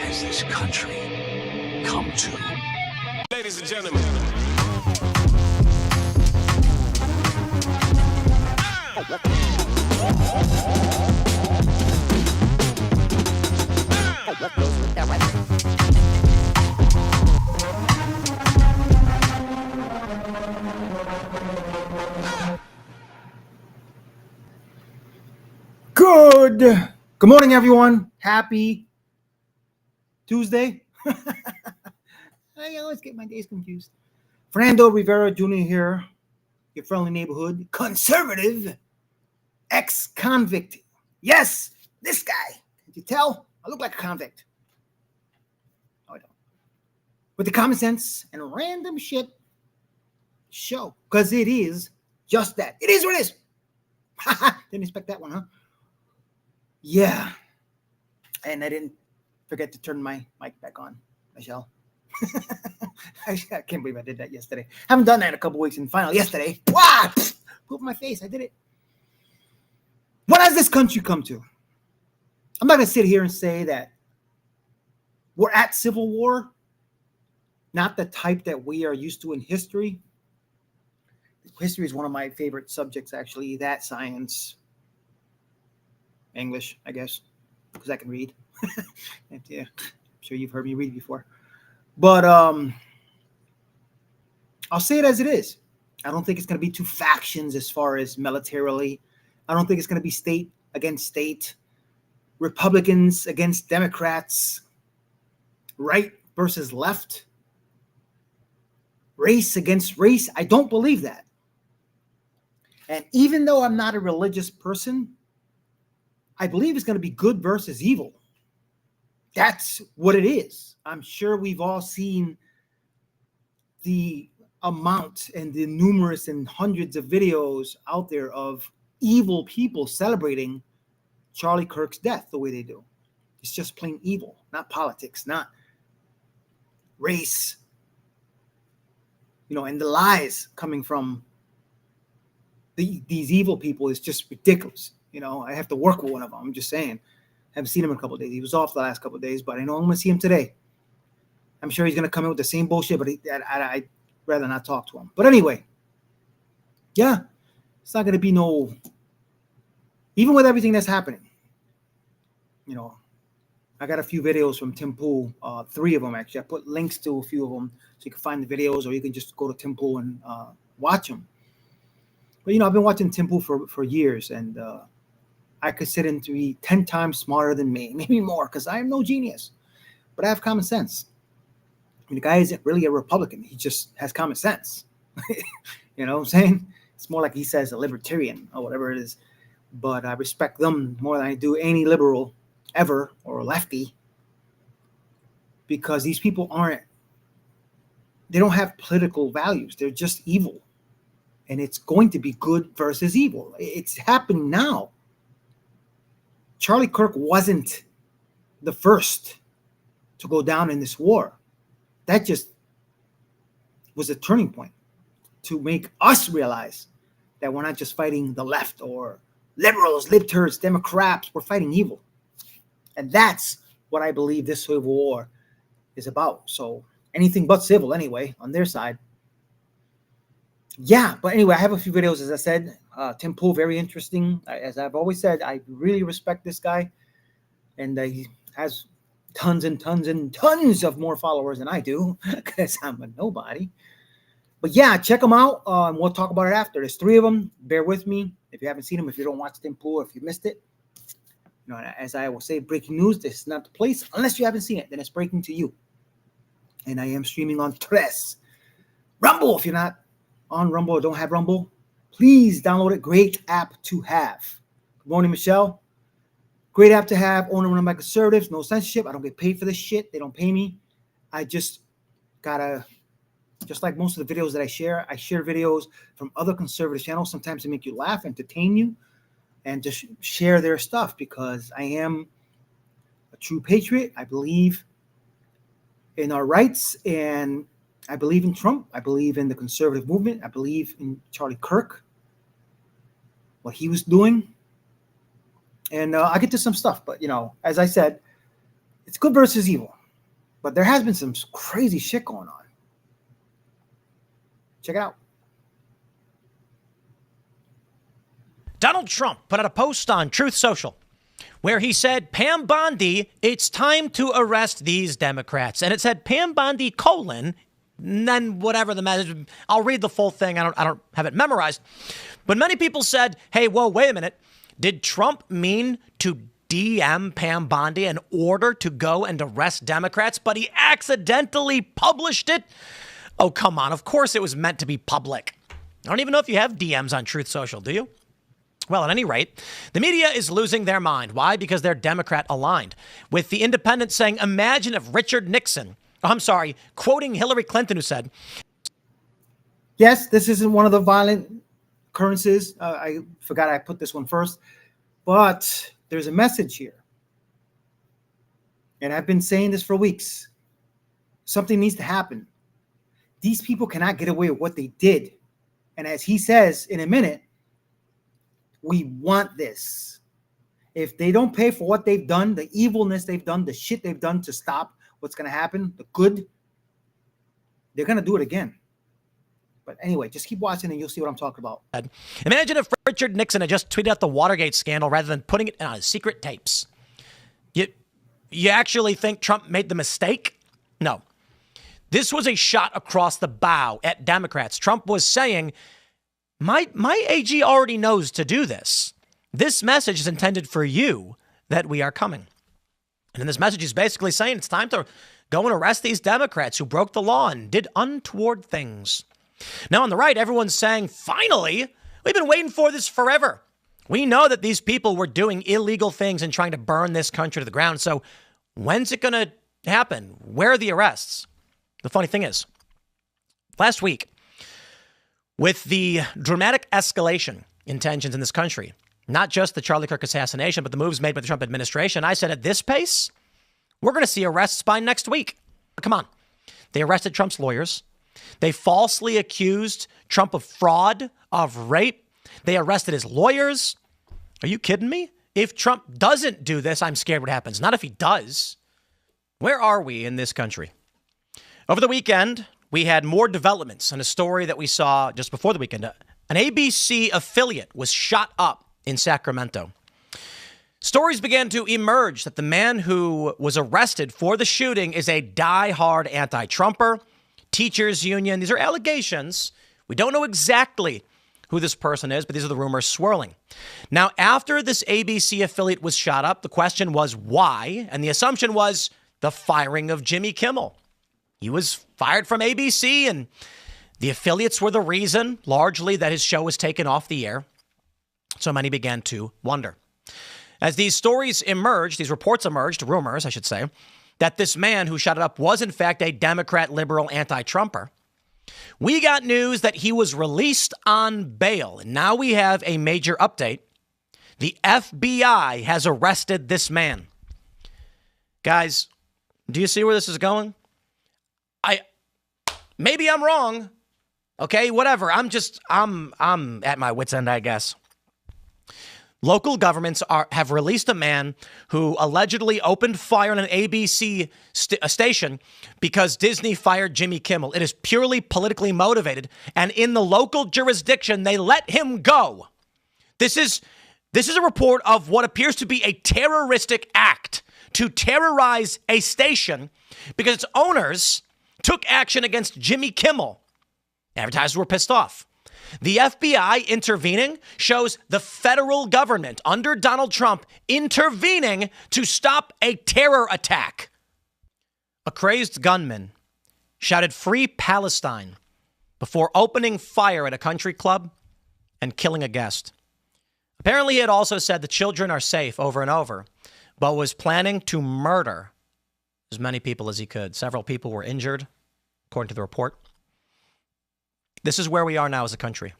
has this country come to? Ladies and gentlemen. Good morning, everyone. Happy Tuesday. I always get my days confused. Fernando Rivera Jr. here, your friendly neighborhood conservative ex-convict. Yes, this guy. Can't you tell? I look like a convict. No, I don't. With the common sense and random shit show, because it is just that. It is what it is. Didn't expect that one, huh? Yeah. And I didn't forget to turn my mic back on, Michelle. I can't believe I did that yesterday. Haven't done that in a couple weeks, and finally yesterday, wow, poop my face. I did it. What has this country come to? I'm not going to sit here and say that we're at civil war, not the type that we are used to in history. History is one of my favorite subjects, actually. That, science, English, I guess, because I can read. Yeah, I'm sure you've heard me read before. But I'll say it as it is. I don't think it's going to be two factions as far as militarily. I don't think it's going to be state against state, Republicans against Democrats, right versus left, race against race. I don't believe that. And even though I'm not a religious person, I believe it's going to be good versus evil. That's what it is. I'm sure we've all seen the amount and the numerous and hundreds of videos out there of evil people celebrating Charlie Kirk's death the way they do. It's just plain evil, not politics, not race. And the lies coming from these evil people is just ridiculous. I have to work with one of them. I'm just saying. I haven't seen him in a couple of days. He was off the last couple of days, but I know I'm going to see him today. I'm sure he's going to come in with the same bullshit, but I'd rather not talk to him. But anyway, yeah, it's not going to be no, even with everything that's happening. I got a few videos from Tim Pool, 3 of them actually. I put links to a few of them so you can find the videos, or you can just go to Tim Pool and watch them. But, I've been watching Tim Pool for years, and I consider him to be 10 times smarter than me, maybe more, because I am no genius. But I have common sense. The guy isn't really a Republican. He just has common sense. You know what I'm saying? It's more like he says a libertarian or whatever it is. But I respect them more than I do any liberal ever or lefty, because these people they don't have political values. They're just evil. And it's going to be good versus evil. It's happening now. Charlie Kirk wasn't the first to go down in this war. That just was a turning point to make us realize that we're not just fighting the left or liberals, libtards, Democrats. We're fighting evil. And that's what I believe this civil war is about. So anything but civil anyway on their side. Yeah, but anyway, I have a few videos, as I said. Tim Pool, very interesting. As I've always said, I really respect this guy. And he has tons and tons and tons of more followers than I do, because I'm a nobody. But yeah, check them out. And we'll talk about it after. There's 3 of them. Bear with me if you haven't seen them, if you don't watch Tim Pool, if you missed it. As I will say, breaking news, this is not the place. Unless you haven't seen it, then it's breaking to you. And I am streaming on Tres. Rumble, if you're not on Rumble or don't have Rumble, please download it. Great app to have. Good morning, Michelle. Great app to have. Owner run by conservatives. No censorship. I don't get paid for this shit. They don't pay me. I just gotta, just like most of the videos that I share videos from other conservative channels, sometimes to make you laugh, entertain you, and just share their stuff, because I am a true patriot. I believe in our rights, and I believe in Trump. I believe in the conservative movement. I believe in Charlie Kirk, what he was doing. And I'll get to some stuff. But, as I said, it's good versus evil. But there has been some crazy shit going on. Check it out. Donald Trump put out a post on Truth Social where he said, Pam Bondi, it's time to arrest these Democrats. And it said Pam Bondi, and then whatever the message. I'll read the full thing. I don't have it memorized. But many people said, hey, whoa, wait a minute. Did Trump mean to DM Pam Bondi in order to go and arrest Democrats? But he accidentally published it? Oh, come on. Of course it was meant to be public. I don't even know if you have DMs on Truth Social, do you? Well, at any rate, the media is losing their mind. Why? Because they're Democrat aligned. With the Independent saying, imagine if Richard Nixon, quoting Hillary Clinton, who said, yes, this isn't one of the violent occurrences. I forgot I put this one first. But there's a message here. And I've been saying this for weeks. Something needs to happen. These people cannot get away with what they did. And as he says in a minute, we want this. If they don't pay for what they've done, the evilness they've done, the shit they've done to stop what's going to happen, the good, they're going to do it again. But anyway, just keep watching and you'll see what I'm talking about. Imagine if Richard Nixon had just tweeted out the Watergate scandal rather than putting it on his secret tapes. You actually think Trump made the mistake? No. This was a shot across the bow at Democrats. Trump was saying, my AG already knows to do this. This message is intended for you that we are coming. And in this message, he's basically saying it's time to go and arrest these Democrats who broke the law and did untoward things. Now, on the right, everyone's saying, finally, we've been waiting for this forever. We know that these people were doing illegal things and trying to burn this country to the ground. So when's it going to happen? Where are the arrests? The funny thing is, last week, with the dramatic escalation in tensions in this country, not just the Charlie Kirk assassination, but the moves made by the Trump administration, I said at this pace, we're going to see arrests by next week. Come on. They arrested Trump's lawyers. They falsely accused Trump of fraud, of rape. They arrested his lawyers. Are you kidding me? If Trump doesn't do this, I'm scared what happens. Not if he does. Where are we in this country? Over the weekend, we had more developments on a story that we saw just before the weekend. An ABC affiliate was shot up in Sacramento. Stories began to emerge that the man who was arrested for the shooting is a die-hard anti-Trumper, teachers union. These are allegations. We don't know exactly who this person is, but these are the rumors swirling. Now, after this ABC affiliate was shot up, the question was why? And the assumption was the firing of Jimmy Kimmel. He was fired from ABC, and the affiliates were the reason, largely, that his show was taken off the air. So many began to wonder. As these stories emerged, these reports emerged, rumors, I should say, that this man who shot it up was, in fact, a Democrat, liberal, anti-Trumper. We got news that he was released on bail, and now we have a major update. The FBI has arrested this man. Guys, do you see where this is going? Maybe I'm wrong. Okay, whatever. I'm at my wit's end, I guess. Local governments have released a man who allegedly opened fire on an ABC station because Disney fired Jimmy Kimmel. It is purely politically motivated, and in the local jurisdiction, they let him go. This is a report of what appears to be a terroristic act to terrorize a station because its owners took action against Jimmy Kimmel. Advertisers were pissed off. The FBI intervening shows the federal government under Donald Trump intervening to stop a terror attack. A crazed gunman shouted "Free Palestine" before opening fire at a country club and killing a guest. Apparently, he had also said the children are safe over and over, but was planning to murder as many people as he could. Several people were injured, according to the report. This is where we are now as a country.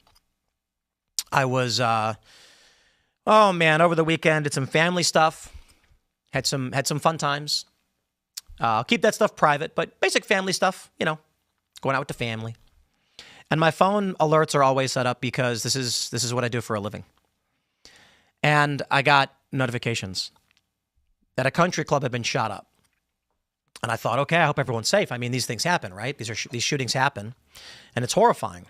I was, over the weekend, did some family stuff, had some fun times. I'll keep that stuff private, but basic family stuff, going out with the family. And my phone alerts are always set up because this is what I do for a living. And I got notifications that a country club had been shot up. And I thought, okay, I hope everyone's safe. I mean, these things happen, right? These shootings happen, and it's horrifying.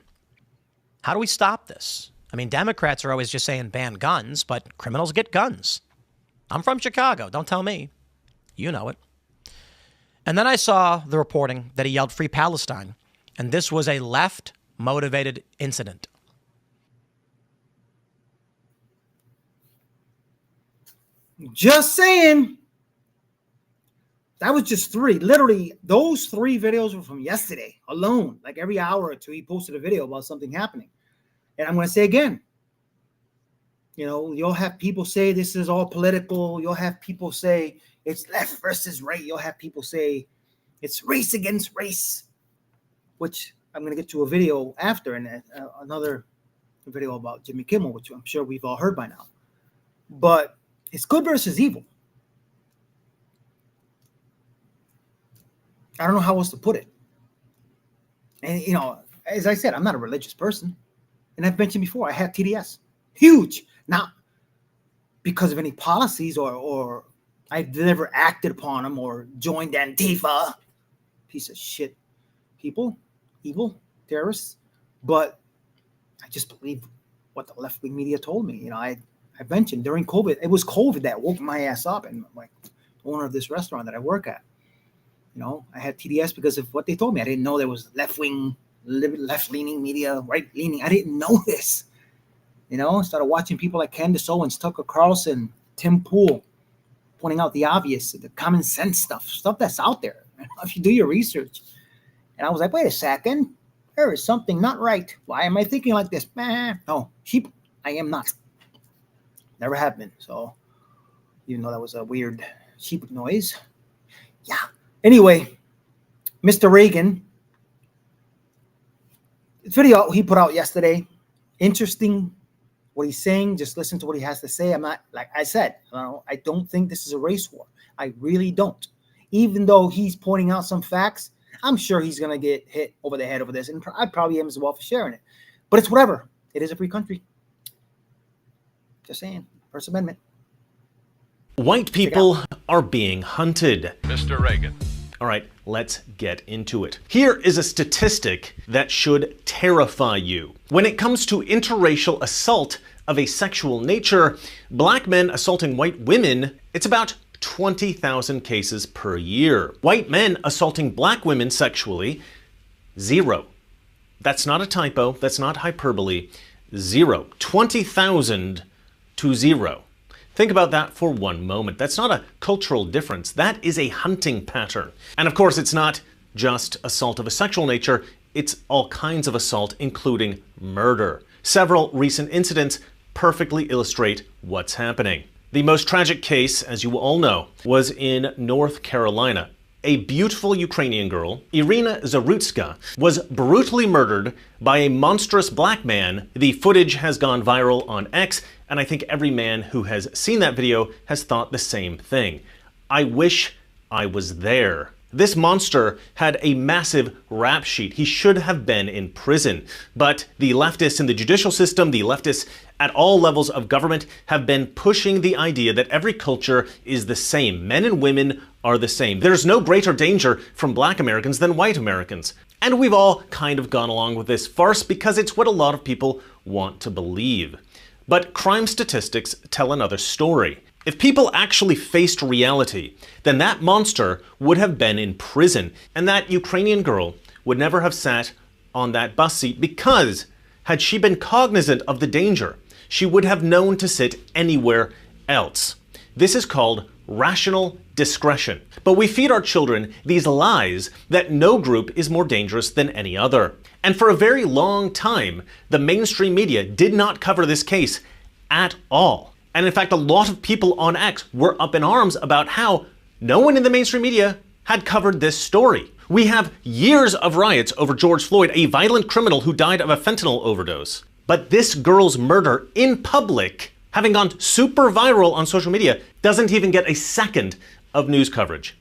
How do we stop this? I mean, Democrats are always just saying ban guns, but criminals get guns. I'm from Chicago. Don't tell me. You know it. And then I saw the reporting that he yelled Free Palestine, and this was a left-motivated incident. Just saying. That was just 3. Literally, those 3 videos were from yesterday alone. Like every hour or 2, he posted a video about something happening. And I'm going to say again, you know, you'll have people say this is all political. You'll have people say it's left versus right. You'll have people say it's race against race, which I'm going to get to a video after, and another video about Jimmy Kimmel, which I'm sure we've all heard by now. But it's good versus evil. I don't know how else to put it. And, you know, as I said, I'm not a religious person. And I've mentioned before, I had TDS. Huge. Not because of any policies or I've never acted upon them or joined Antifa. Piece of shit people. Evil. Terrorists. But I just believe what the left-wing media told me. You know, I mentioned during COVID, it was COVID that woke my ass up. And like owner of this restaurant that I work at. You know, I had TDS because of what they told me. I didn't know there was left-leaning media, right-leaning. I didn't know this. You know, started watching people like Candace Owens, Tucker Carlson, Tim Pool, pointing out the obvious, the common sense stuff that's out there. If you do your research. And I was like, wait a second. There is something not right. Why am I thinking like this? No, sheep. I am not. Never have been. So, even though that was a weird sheep noise. Yeah. Anyway, Mr. Reagan, video he put out yesterday, interesting what he's saying. Just listen to what he has to say. I'm not, like I said, I don't think this is a race war. I really don't. Even though he's pointing out some facts, I'm sure he's going to get hit over the head over this. And I probably am as well for sharing it. But it's whatever. It is a free country. Just saying. First Amendment. White people are being hunted. Mr. Reagan. All right, let's get into it. Here is a statistic that should terrify you. When it comes to interracial assault of a sexual nature, black men assaulting white women, it's about 20,000 cases per year. White men assaulting black women sexually, 0. That's not a typo, that's not hyperbole, 0. 20,000 to 0. Think about that for one moment. That's not a cultural difference. That is a hunting pattern. And of course, it's not just assault of a sexual nature. It's all kinds of assault, including murder. Several recent incidents perfectly illustrate what's happening. The most tragic case, as you all know, was in North Carolina. A beautiful Ukrainian girl, Irina Zarutska, was brutally murdered by a monstrous black man. The footage has gone viral on X, and I think every man who has seen that video has thought the same thing. I wish I was there. This monster had a massive rap sheet. He should have been in prison. But the leftists in the judicial system, the leftists at all levels of government have been pushing the idea that every culture is the same. Men and women are the same. There's no greater danger from black Americans than white Americans. And we've all kind of gone along with this farce because it's what a lot of people want to believe. But crime statistics tell another story. If people actually faced reality, then that monster would have been in prison, and that Ukrainian girl would never have sat on that bus seat because, had she been cognizant of the danger, she would have known to sit anywhere else. This is called rational discretion. But we feed our children these lies that no group is more dangerous than any other. And for a very long time, the mainstream media did not cover this case at all. And in fact, a lot of people on X were up in arms about how no one in the mainstream media had covered this story. We have years of riots over George Floyd, a violent criminal who died of a fentanyl overdose. But this girl's murder in public, having gone super viral on social media, doesn't even get a second of news coverage.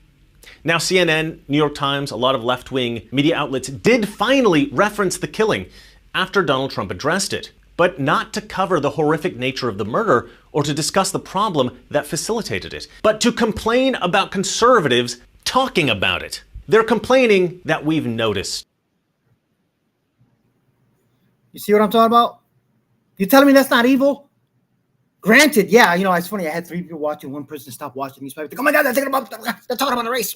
Now, CNN, New York Times, a lot of left-wing media outlets did finally reference the killing after Donald Trump addressed it, but not to cover the horrific nature of the murder or to discuss the problem that facilitated it, but to complain about conservatives talking about it. They're complaining that we've noticed. You see what I'm talking about? You telling me that's not evil? Granted, yeah, it's funny. I had 3 people watching. One person stopped watching. He's probably thinking, oh my God, they're talking about the race.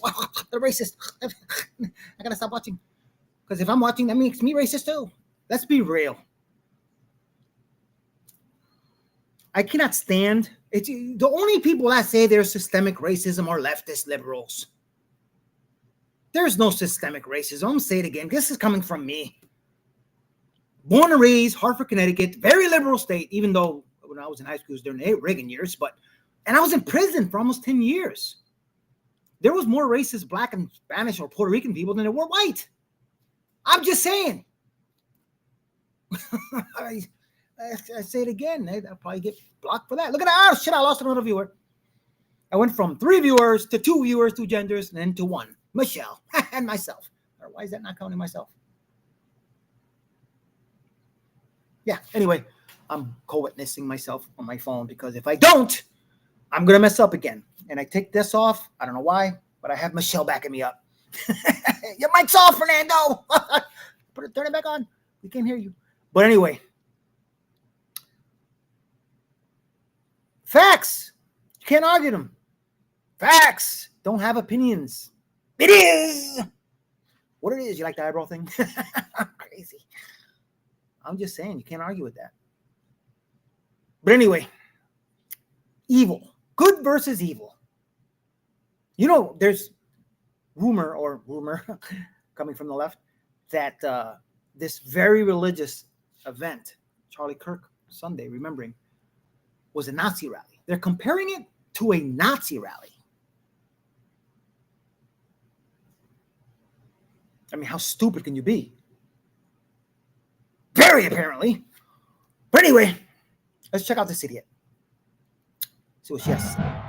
They're racist. I gotta stop watching. Because if I'm watching, that makes me racist too. Let's be real. I cannot stand it's the only people that say there's systemic racism are leftist liberals. There's no systemic racism. I'm gonna say it again. This is coming from me. Born and raised, Hartford, Connecticut, very liberal state, even though when I was in high school, it was during the Reagan years, and I was in prison for almost 10 years. There was more racist Black and Spanish or Puerto Rican people than there were white. I'm just saying. I say it again. I'll probably get blocked for that. Look at that. Oh, shit, I lost another viewer. I went from 3 viewers to 2 viewers, 2 genders, and then to 1. Michelle and myself. Or why is that not counting myself? Yeah, anyway, I'm co-witnessing myself on my phone because if I don't, I'm going to mess up again. And I take this off. I don't know why, but I have Michelle backing me up. Your mic's off, Fernando. Turn it back on. We can't hear you. But anyway. Facts. You can't argue them. Facts. Don't have opinions. It is what it is. You like the eyebrow thing? I'm crazy. I'm just saying, you can't argue with that. But anyway, evil. Good versus evil. There's rumor coming from the left that this very religious event, Charlie Kirk Sunday, remembering, was a Nazi rally. They're comparing it to a Nazi rally. I mean, how stupid can you be? Very apparently. But anyway, let's check out this idiot. See what she has to say.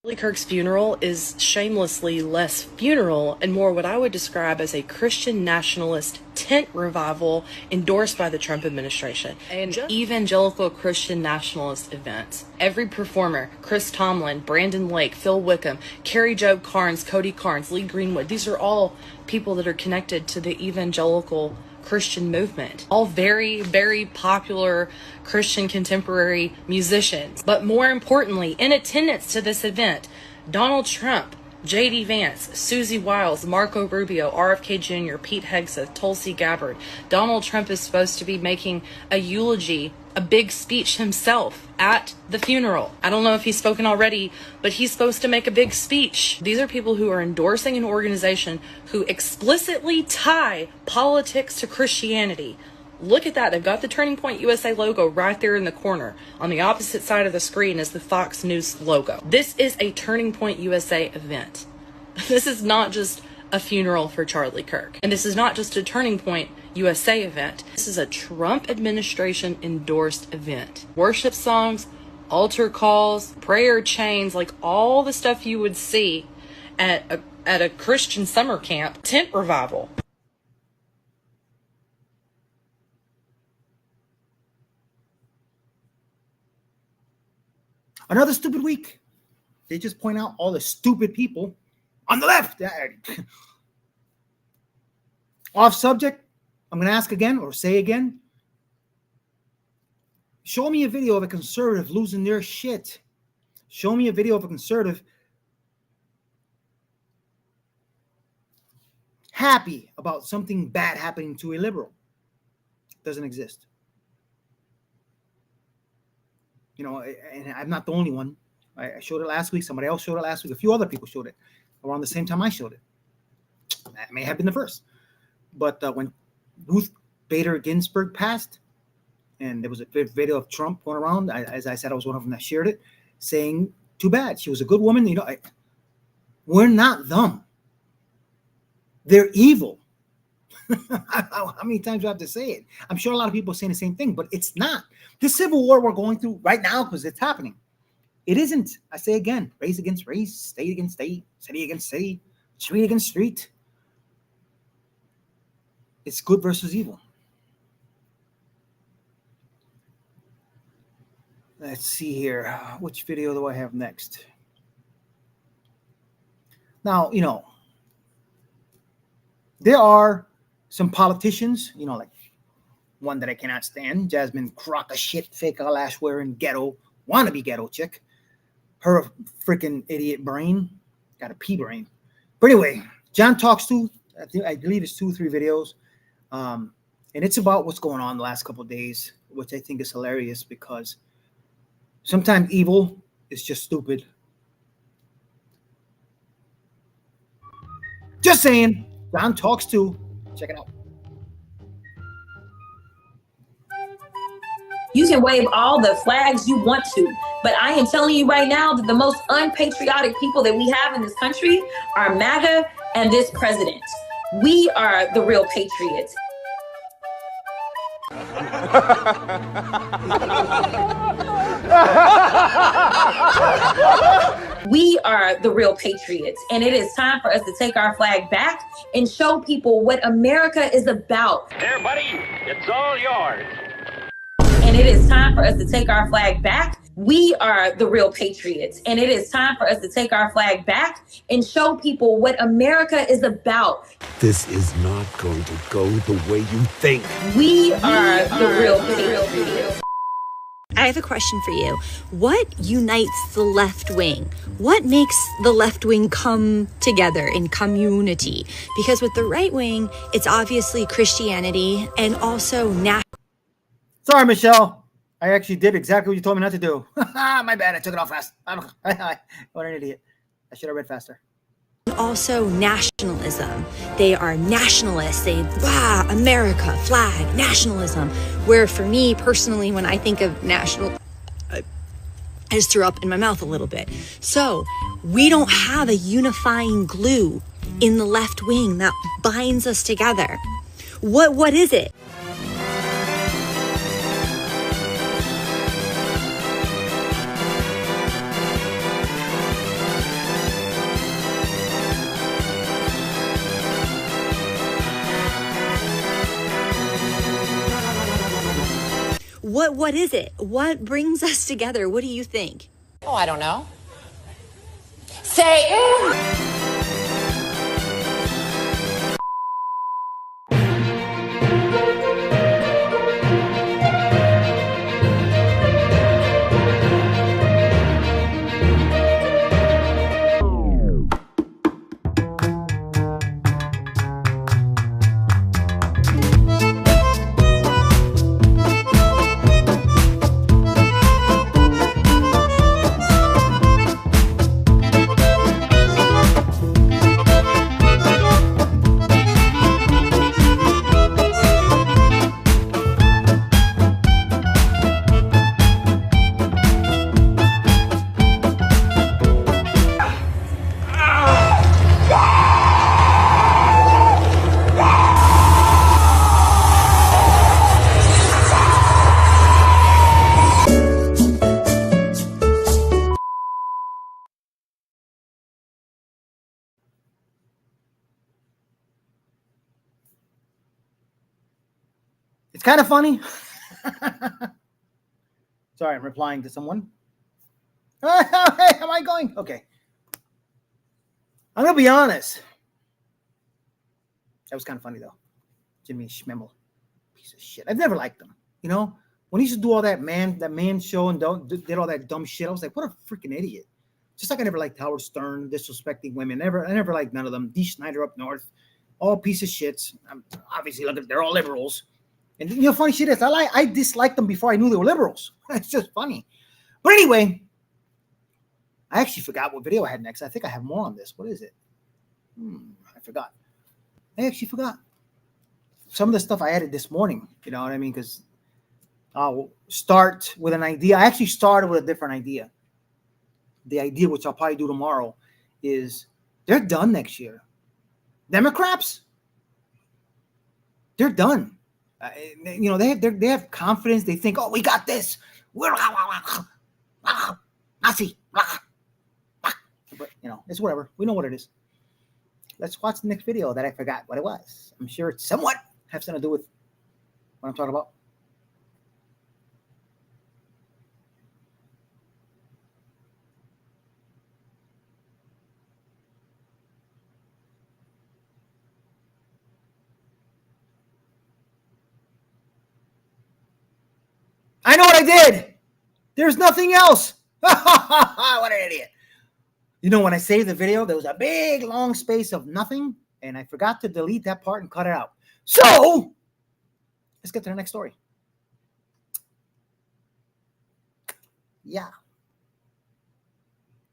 Charlie Kirk's funeral is shamelessly less funeral and more what I would describe as a Christian nationalist tent revival endorsed by the Trump administration. An evangelical Christian nationalist event. Every performer, Chris Tomlin, Brandon Lake, Phil Wickham, Carrie Job Carnes, Cody Carnes, Lee Greenwood, these are all people that are connected to the evangelical Christian movement. All very, very popular Christian contemporary musicians. But more importantly, in attendance to this event, Donald Trump, J.D. Vance, Susie Wiles, Marco Rubio, RFK Jr., Pete Hegseth, Tulsi Gabbard. Donald Trump is supposed to be making a eulogy, a big speech himself at the funeral. I don't know if he's spoken already, but he's supposed to make a big speech. These are people who are endorsing an organization who explicitly tie politics to Christianity. Look at that. They've got the Turning Point USA logo right there in the corner. On the opposite side of the screen is the Fox News logo. This is a Turning Point USA event. This is not just a funeral for Charlie Kirk. And this is not just a Turning Point USA event. This is a Trump administration endorsed event. Worship songs, altar calls, prayer chains, like all the stuff you would see at a Christian summer camp, tent revival. Another stupid week. They just point out all the stupid people on the left. Off subject, I'm going to ask again or say again. Show me a video of a conservative losing their shit. Show me a video of a conservative happy about something bad happening to a liberal. It doesn't exist. And I'm not the only one. I showed it last week. Somebody else showed it last week. A few other people showed it around the same time I showed it. That may have been the first. But when Ruth Bader Ginsburg passed, and there was a video of Trump going around, as I said, I was one of them that shared it, saying, too bad. She was a good woman. We're not them. They're evil. How many times do I have to say it? I'm sure a lot of people are saying the same thing, but it's not. This civil war we're going through right now, because it's happening, it isn't, I say again, race against race, state against state, city against city, street against street. It's good versus evil. Let's see here. Which video do I have next? Now, there are some politicians, like one that I cannot stand, Jasmine crock of shit, fake eyelash wearing ghetto, wannabe ghetto chick. Her freaking idiot brain, got a pea brain. But anyway, John Talks To, I believe it's 2 or 3 videos. And it's about what's going on the last couple of days, which I think is hilarious because sometimes evil is just stupid. Just saying, John Talks To. Check it out. You can wave all the flags you want to, but I am telling you right now that the most unpatriotic people that we have in this country are MAGA and this president. We are the real patriots. We are the real patriots, and it is time for us to take our flag back and show people what America is about. There, buddy, it's all yours. And it is time for us to take our flag back. We are the real patriots, and it is time for us to take our flag back and show people what America is about. This is not going to go the way you think. We are the real patriots. I have a question for you. What unites the left wing? What makes the left wing come together in community? Because with the right wing, it's obviously Christianity and also national. Sorry, Michelle. I actually did exactly what you told me not to do. My bad. I took it off fast. What an idiot. I should have read faster. Also nationalism. They are nationalists. America, flag, nationalism. Where for me personally, when I think of national, I just threw up in my mouth a little bit. So we don't have a unifying glue in the left wing that binds us together. What is it? What is it? What brings us together? What do you think? Oh, I don't know. Say It's kind of funny. Sorry, I'm replying to someone. Hey, am I going? Okay. I'm going to be honest. That was kind of funny, though. Jimmy Schmemmel. Piece of shit. I've never liked him. When he used to do all that man show and did all that dumb shit, I was like, what a freaking idiot. Just like I never liked Howard Stern, disrespecting women. I never liked none of them. Dee Snider up north. All piece of shits. Obviously, look, they're all liberals. And funny shit is, I disliked them before I knew they were liberals. It's just funny. But anyway, I actually forgot what video I had next. I think I have more on this. What is it? I forgot. I actually forgot. Some of the stuff I added this morning. You know what I mean? Because I'll start with an idea. I actually started with a different idea. The idea, which I'll probably do tomorrow, is they're done next year. Democrats, they're done. They have confidence. They think, oh, we got this. We're Nazi. But, it's whatever. We know what it is. Let's watch the next video that I forgot what it was. I'm sure it somewhat has something to do with what I'm talking about. I know what I did. There's nothing else. What an idiot. You know, when I saved the video, there was a big, long space of nothing, and I forgot to delete that part and cut it out. So, let's get to the next story. Yeah.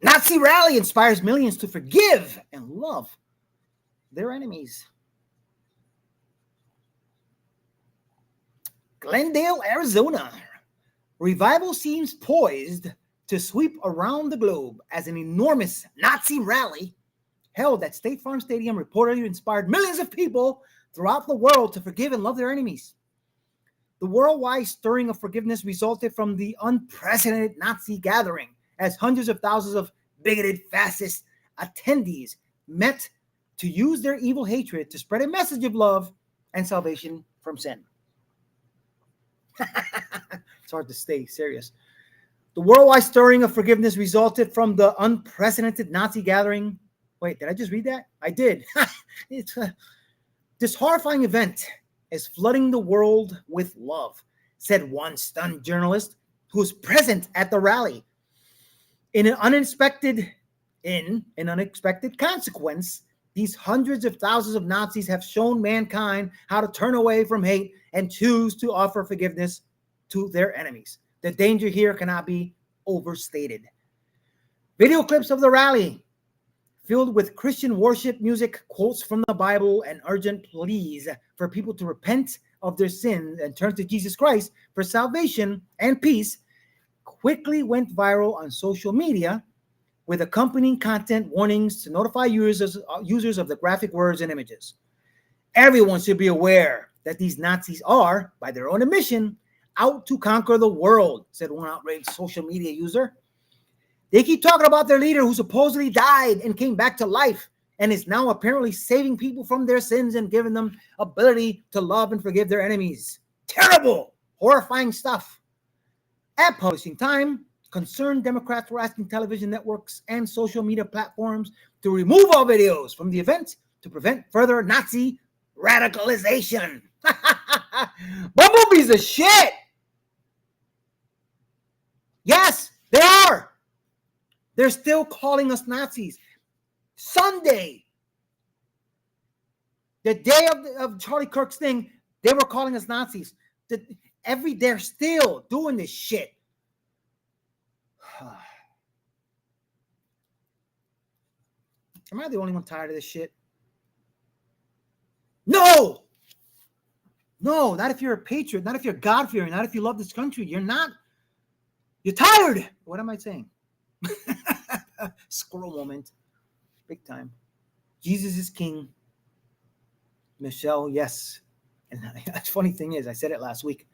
Nazi rally inspires millions to forgive and love their enemies. Glendale, Arizona. Revival seems poised to sweep around the globe as an enormous Nazi rally held at State Farm Stadium reportedly inspired millions of people throughout the world to forgive and love their enemies. The worldwide stirring of forgiveness resulted from the unprecedented Nazi gathering, as hundreds of thousands of bigoted fascist attendees met to use their evil hatred to spread a message of love and salvation from sin. It's hard to stay serious. The worldwide stirring of forgiveness resulted from the unprecedented Nazi gathering. Wait, did I just read that? I did. This horrifying event is flooding the world with love, said one stunned journalist who was present at the rally. In an unexpected consequence, these hundreds of thousands of Nazis have shown mankind how to turn away from hate and choose to offer forgiveness to their enemies. The danger here cannot be overstated. Video clips of the rally, filled with Christian worship music, quotes from the Bible, and urgent pleas for people to repent of their sins and turn to Jesus Christ for salvation and peace, quickly went viral on social media, with accompanying content warnings to notify users of the graphic words and images. Everyone should be aware that these Nazis are, by their own admission, out to conquer the world, said one outraged social media user. They keep talking about their leader who supposedly died and came back to life and is now apparently saving people from their sins and giving them ability to love and forgive their enemies. Terrible, horrifying stuff. At publishing time, concerned Democrats were asking television networks and social media platforms to remove all videos from the event to prevent further Nazi radicalization. Bumblebees are shit. Yes, they are. They're still calling us Nazis. Sunday, the day of Charlie Kirk's thing, they were calling us Nazis. They're still doing this shit. Am I the only one tired of this shit? No! No, not if you're a patriot, not if you're God-fearing, not if you love this country. You're not. You're tired. What am I saying? Squirrel moment. Big time. Jesus is king. Michelle, yes. And the funny thing is, I said it last week.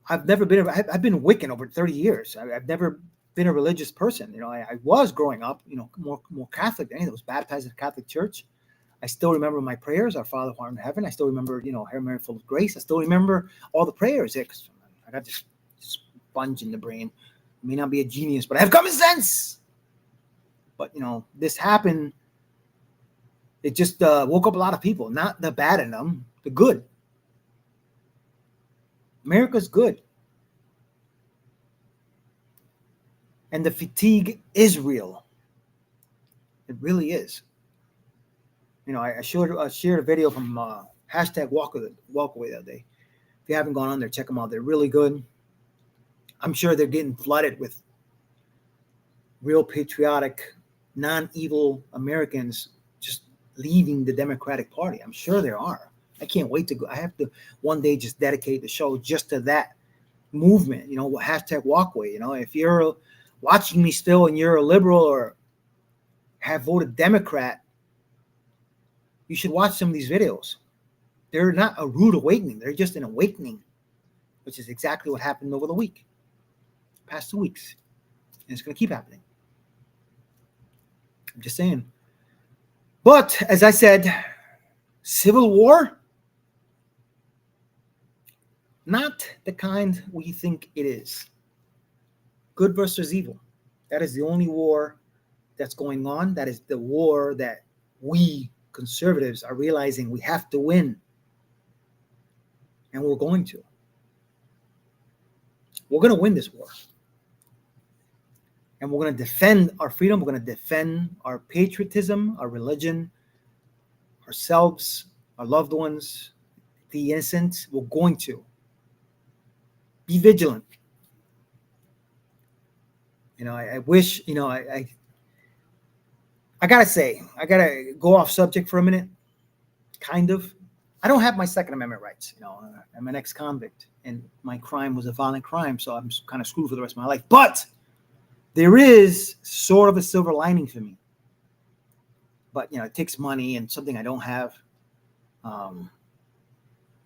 I've been Wiccan over 30 years. I've never been a religious person. You know, I was growing up, you know, more Catholic than anything. I was baptized in a Catholic church. I still remember my prayers, Our Father who art in heaven. I still remember, you know, Hail Mary full of grace. I still remember all the prayers. Because I got this sponge in the brain. I may not be a genius, but I have common sense. But, you know, this happened. It just woke up a lot of people. Not the bad in them, the good. America's good. And the fatigue is real. It really is. You know, I shared a video from hashtag Walkaway the other day. If you haven't gone on there, check them out. They're really good. I'm sure they're getting flooded with real patriotic, non-evil Americans just leaving the Democratic Party. I'm sure there are. I can't wait to go. I have to one day just dedicate the show just to that movement, you know, hashtag Walkaway. You know, if you're watching me still and you're a liberal or have voted Democrat, you should watch some of these videos. They're not a rude awakening. They're just an awakening, which is exactly what happened over the past 2 weeks. And it's going to keep happening. I'm just saying. But as I said, civil war, not the kind we think it is. Good versus evil. That is the only war that's going on. That is the war that we conservatives are realizing we have to win. And we're going to. We're going to win this war. And we're going to defend our freedom. We're going to defend our patriotism, our religion, ourselves, our loved ones, the innocent. We're going to. Be vigilant. I wish, I got to say, I got to go off subject for a minute. Kind of. I don't have my Second Amendment rights. I'm an ex-convict, and my crime was a violent crime, so I'm kind of screwed for the rest of my life. But there is sort of a silver lining for me. But, it takes money and something I don't have,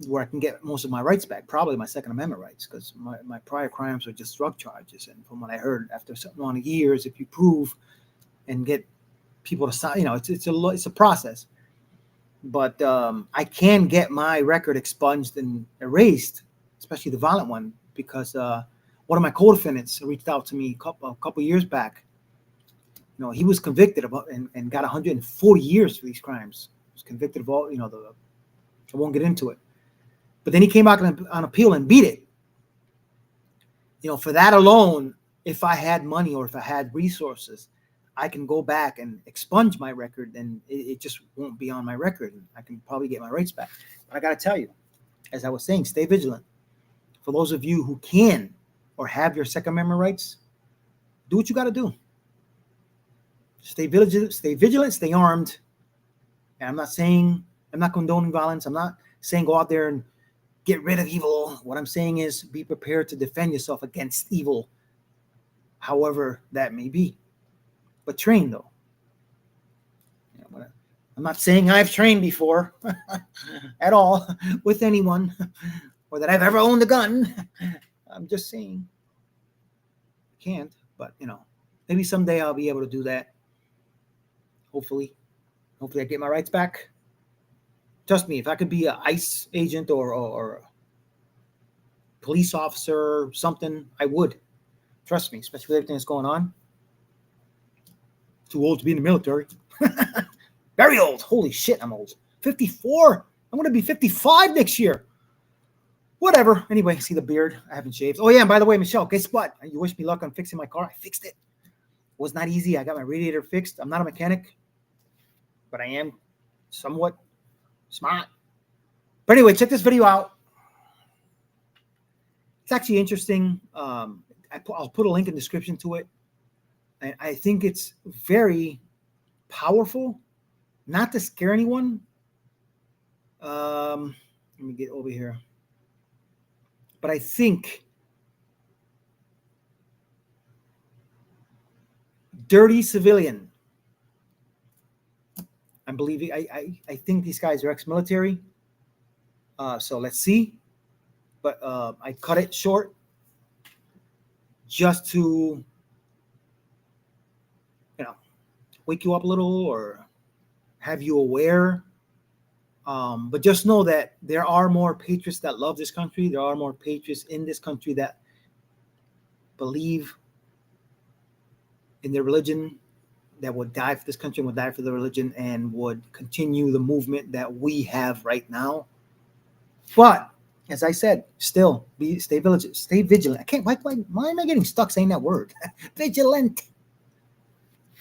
where I can get most of my rights back, probably my Second Amendment rights, because my prior crimes were just drug charges. And from what I heard, after certain amount of years, if you prove and get people to sign, it's a process. But I can get my record expunged and erased, especially the violent one, because one of my co-defendants reached out to me a couple years back. He was convicted of and got 140 years for these crimes. He was convicted of all, I won't get into it. But then he came out on appeal and beat it. For that alone, if I had money or if I had resources, I can go back and expunge my record, and it just won't be on my record. And I can probably get my rights back. But I got to tell you, as I was saying, stay vigilant. For those of you who can or have your Second Amendment rights, do what you got to do. Stay vigilant, stay armed. And I'm not condoning violence. I'm not saying go out there and get rid of evil. What I'm saying is be prepared to defend yourself against evil, however that may be. But train, though. I'm not saying I've trained before at all with anyone, or that I've ever owned a gun. I'm just saying I can't, but maybe someday I'll be able to do that. Hopefully I get my rights back. Trust me, if I could be an ICE agent or a police officer or something, I would. Trust me, especially with everything that's going on. Too old to be in the military. Very old. Holy shit, I'm old. 54. I'm going to be 55 next year. Whatever. Anyway, see the beard. I haven't shaved. Oh, yeah, and by the way, Michelle, guess what? You wish me luck on fixing my car. I fixed it. It was not easy. I got my radiator fixed. I'm not a mechanic, but I am somewhat smart. But anyway, check this video out. It's actually interesting. I'll put a link in the description to it. And I think it's very powerful. Not to scare anyone. Let me get over here. But I think dirty civilian. I think these guys are ex-military. So let's see. But I cut it short just to, wake you up a little or have you aware. But just know that there are more patriots that love this country. There are more patriots in this country that believe in their religion, that would die for this country and would die for the religion and would continue the movement that we have right now. But as I said, still stay vigilant. Stay vigilant. I can't. Why am I getting stuck saying that word? Vigilant.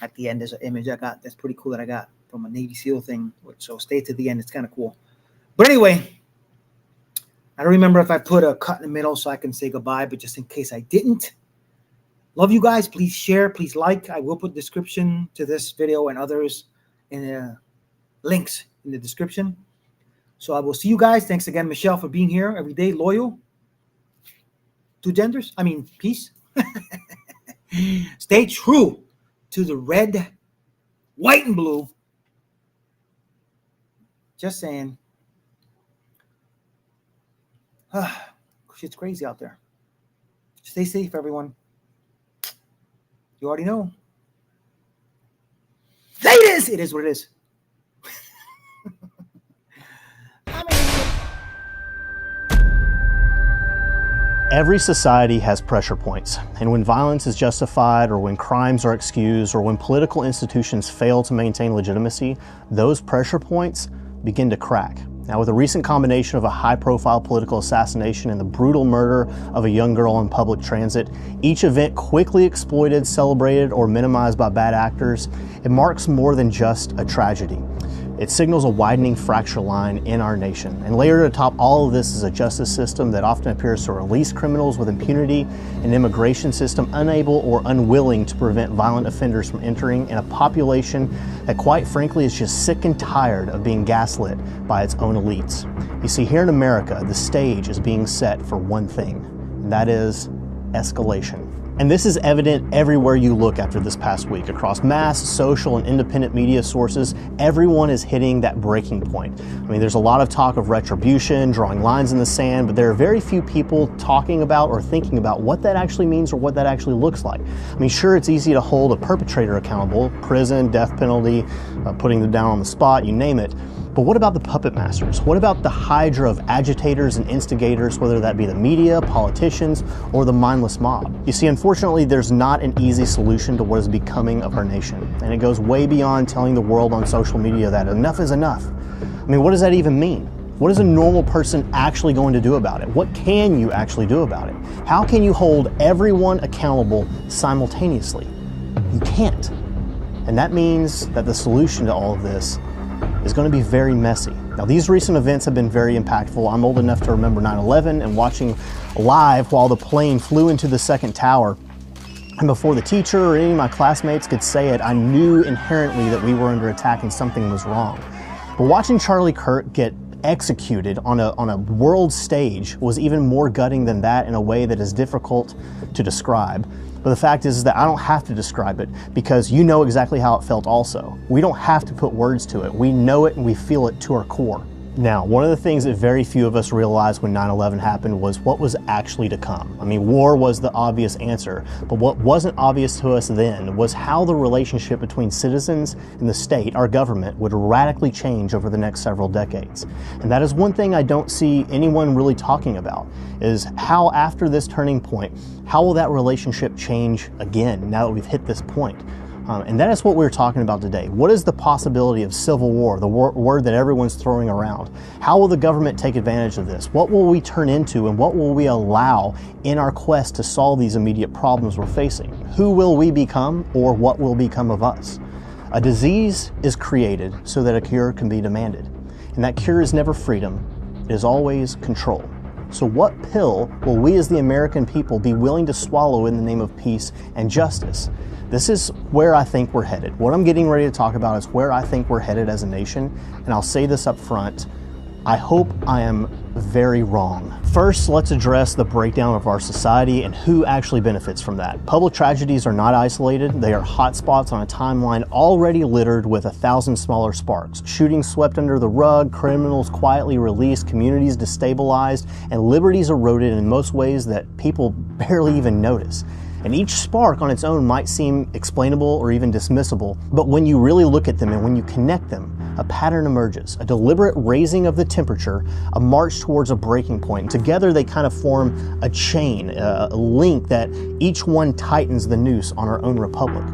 At the end, there's an image I got that's pretty cool that I got from a Navy SEAL thing. So stay to the end. It's kind of cool. But anyway, I don't remember if I put a cut in the middle so I can say goodbye, but just in case I didn't, love you guys. Please share. Please like. I will put description to this video and others in the links in the description. So I will see you guys. Thanks again, Michelle, for being here every day. Loyal. Two genders. I mean, peace. Stay true to the red, white, and blue. Just saying. Shit's crazy out there. Stay safe, everyone. You already know. It is what it is. Every society has pressure points, and when violence is justified, or when crimes are excused, or when political institutions fail to maintain legitimacy, those pressure points begin to crack. Now, with a recent combination of a high-profile political assassination and the brutal murder of a young girl in public transit, each event quickly exploited, celebrated, or minimized by bad actors, it marks more than just a tragedy. It signals a widening fracture line in our nation. And layered atop all of this is a justice system that often appears to release criminals with impunity, an immigration system unable or unwilling to prevent violent offenders from entering, and a population that quite frankly is just sick and tired of being gaslit by its own elites. You see, here in America, the stage is being set for one thing, and that is escalation. And this is evident everywhere you look after this past week. Across mass, social, and independent media sources, everyone is hitting that breaking point. I mean, there's a lot of talk of retribution, drawing lines in the sand, but there are very few people talking about or thinking about what that actually means or what that actually looks like. I mean, sure, it's easy to hold a perpetrator accountable, prison, death penalty, putting them down on the spot, you name it. But what about the puppet masters? What about the hydra of agitators and instigators, whether that be the media, politicians, or the mindless mob? You see, unfortunately, there's not an easy solution to what is becoming of our nation. And it goes way beyond telling the world on social media that enough is enough. I mean, what does that even mean? What is a normal person actually going to do about it? What can you actually do about it? How can you hold everyone accountable simultaneously? You can't. And that means that the solution to all of this is going to be very messy. Now, these recent events have been very impactful. I'm old enough to remember 9/11 and watching live while the plane flew into the second tower. And before the teacher or any of my classmates could say it, I knew inherently that we were under attack and something was wrong. But watching Charlie Kirk get executed on a world stage was even more gutting than that in a way that is difficult to describe. But the fact is that I don't have to describe it because you know exactly how it felt also. We don't have to put words to it. We know it and we feel it to our core. Now, one of the things that very few of us realized when 9/11 happened was what was actually to come. I mean, war was the obvious answer, but what wasn't obvious to us then was how the relationship between citizens and the state, our government, would radically change over the next several decades. And that is one thing I don't see anyone really talking about, is how after this turning point, how will that relationship change again now that we've hit this point? And that is what we're talking about today. What is the possibility of civil war, the word that everyone's throwing around? How will the government take advantage of this? What will we turn into and what will we allow in our quest to solve these immediate problems we're facing? Who will we become or what will become of us? A disease is created so that a cure can be demanded. And that cure is never freedom, it is always control. So what pill will we as the American people be willing to swallow in the name of peace and justice? This is where I think we're headed. What I'm getting ready to talk about is where I think we're headed as a nation, and I'll say this up front. I hope I am very wrong. First, let's address the breakdown of our society and who actually benefits from that. Public tragedies are not isolated. They are hotspots on a timeline already littered with 1,000 smaller sparks. Shootings swept under the rug, criminals quietly released, communities destabilized, and liberties eroded in most ways that people barely even notice. And each spark on its own might seem explainable or even dismissible, but when you really look at them and when you connect them, a pattern emerges, a deliberate raising of the temperature, a march towards a breaking point. And together they kind of form a chain, a link that each one tightens the noose on our own republic.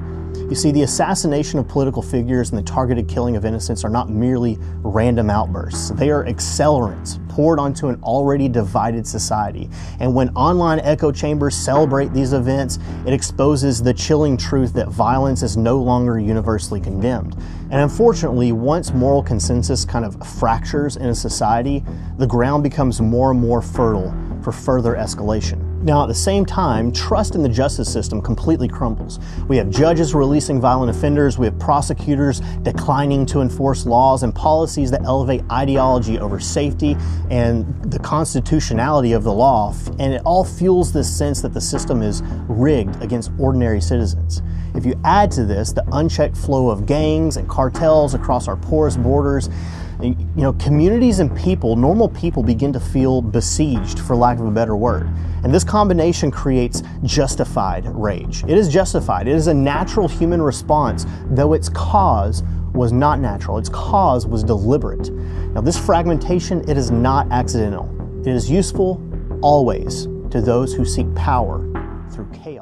You see, the assassination of political figures and the targeted killing of innocents are not merely random outbursts. They are accelerants poured onto an already divided society. And when online echo chambers celebrate these events, it exposes the chilling truth that violence is no longer universally condemned. And unfortunately, once moral consensus kind of fractures in a society, the ground becomes more and more fertile for further escalation. Now, at the same time, trust in the justice system completely crumbles. We have judges releasing violent offenders, we have prosecutors declining to enforce laws, and policies that elevate ideology over safety and the constitutionality of the law. And it all fuels this sense that the system is rigged against ordinary citizens. If you add to this the unchecked flow of gangs and cartels across our porous borders, communities and people, normal people, begin to feel besieged, for lack of a better word. And this combination creates justified rage. It is justified. It is a natural human response, though its cause was not natural. Its cause was deliberate. Now, this fragmentation, it is not accidental. It is useful always to those who seek power through chaos.